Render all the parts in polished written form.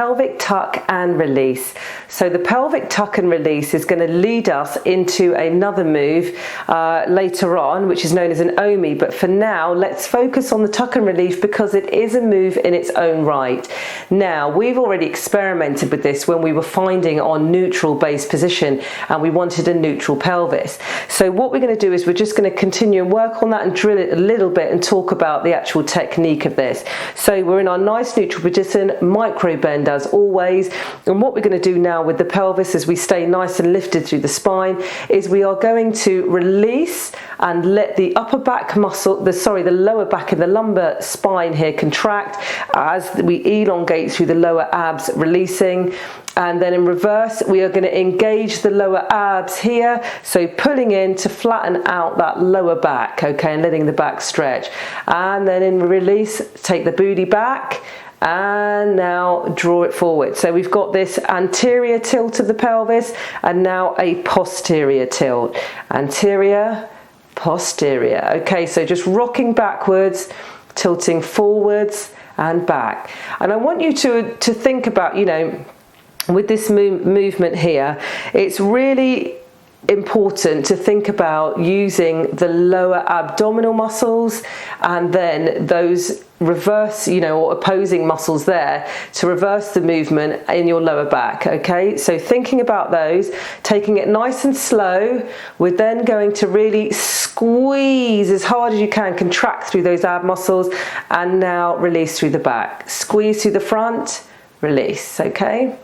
pelvic tuck and release. So the pelvic tuck and release is going to lead us into another move later on, which is known as an OMI, but for now let's focus on the tuck and release because it is a move in its own right. Now, we've already experimented with this when we were finding our neutral base position and we wanted a neutral pelvis. So what we're going to do is we're just going to continue and work on that and drill it a little bit and talk about the actual technique of this. So we're in our nice neutral position, micro bend as always, and what we're going to do now with the pelvis as we stay nice and lifted through the spine is we are going to release and let the upper back muscle, the lower back and the lumbar spine here contract as we elongate through the lower abs, releasing. And then in reverse, we are going to engage the lower abs here, so pulling in to flatten out that lower back, okay, and letting the back stretch. And then in release, take the booty back and now draw it forward. So we've got this anterior tilt of the pelvis and now a posterior tilt. Anterior, posterior. Okay, so just rocking backwards, tilting forwards and back. And I want you to think about, you know, with this movement here, it's really important to think about using the lower abdominal muscles and then those reverse, you know, or opposing muscles there to reverse the movement in your lower back. Okay, so thinking about those, taking it nice and slow, we're then going to really squeeze as hard as you can, contract through those ab muscles, and now release through the back. Squeeze through the front, release. Okay,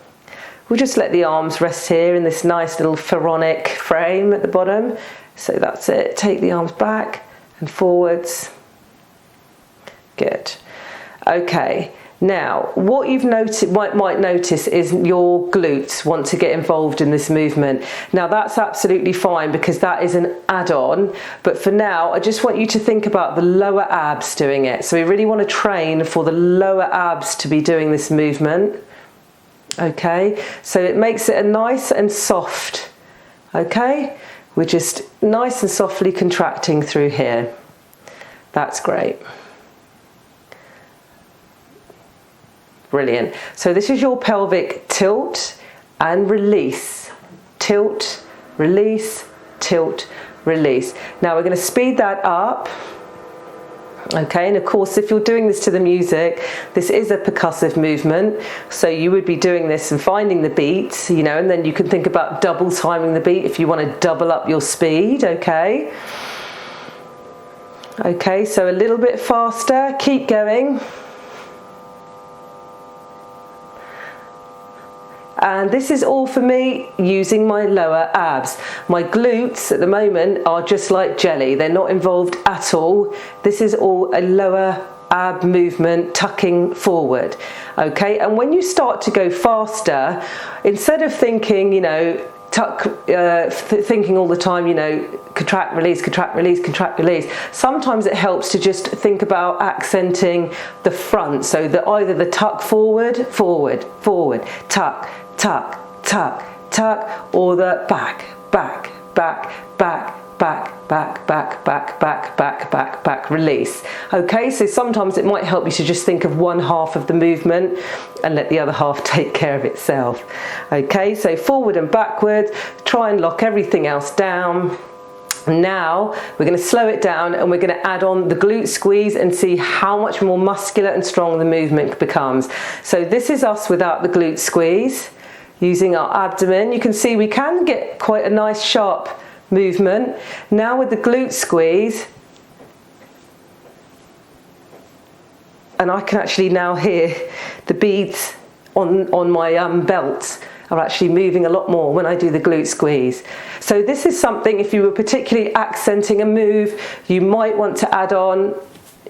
we'll just let the arms rest here in this nice little pharaonic frame at the bottom. So that's it. Take the arms back and forwards. Good. Okay. Now, what you've might notice is your glutes want to get involved in this movement. Now, that's absolutely fine because that is an add-on. But for now, I just want you to think about the lower abs doing it. So we really want to train for the lower abs to be doing this movement. Okay, so it makes it a nice and soft. Okay, we're just nice and softly contracting through here. That's great. Brilliant. So this is your pelvic tilt and release. Tilt, release, tilt, release. Now we're going to speed that up. Okay, and of course if you're doing this to the music, this is a percussive movement, so you would be doing this and finding the beat, you know, and then you can think about double timing the beat if you want to double up your speed. Okay, okay, so a little bit faster, keep going. And this is all for me using my lower abs. My glutes at the moment are just like jelly. They're not involved at all. This is all a lower ab movement, tucking forward. Okay, and when you start to go faster, instead of thinking, you know, thinking all the time, you know, contract, release, contract, release, contract, release. Sometimes it helps to just think about accenting the front, so that either the tuck forward, forward, forward, tuck, tuck, tuck, tuck, or the back, back, back, back, back, back, back, back, back, back, back, back, release. Okay, so sometimes it might help you to just think of one half of the movement and let the other half take care of itself. Okay, so forward and backwards, try and lock everything else down. Now we're going to slow it down and we're going to add on the glute squeeze and see how much more muscular and strong the movement becomes. So this is us without the glute squeeze, using our abdomen. You can see we can get quite a nice sharp movement. Now with the glute squeeze, and I can actually now hear the beads on my belt are actually moving a lot more when I do the glute squeeze. So this is something, if you were particularly accenting a move, you might want to add on,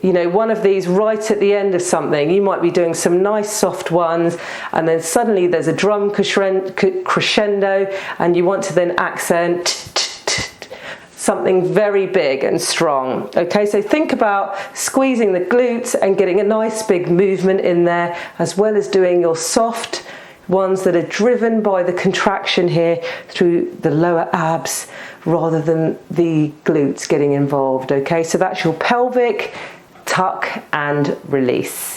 you know, one of these right at the end of something. You might be doing some nice soft ones and then suddenly there's a drum crescendo and you want to then accent something very big and strong. Okay, so think about squeezing the glutes and getting a nice big movement in there, as well as doing your soft ones that are driven by the contraction here through the lower abs rather than the glutes getting involved. Okay, so that's your pelvic tuck and release.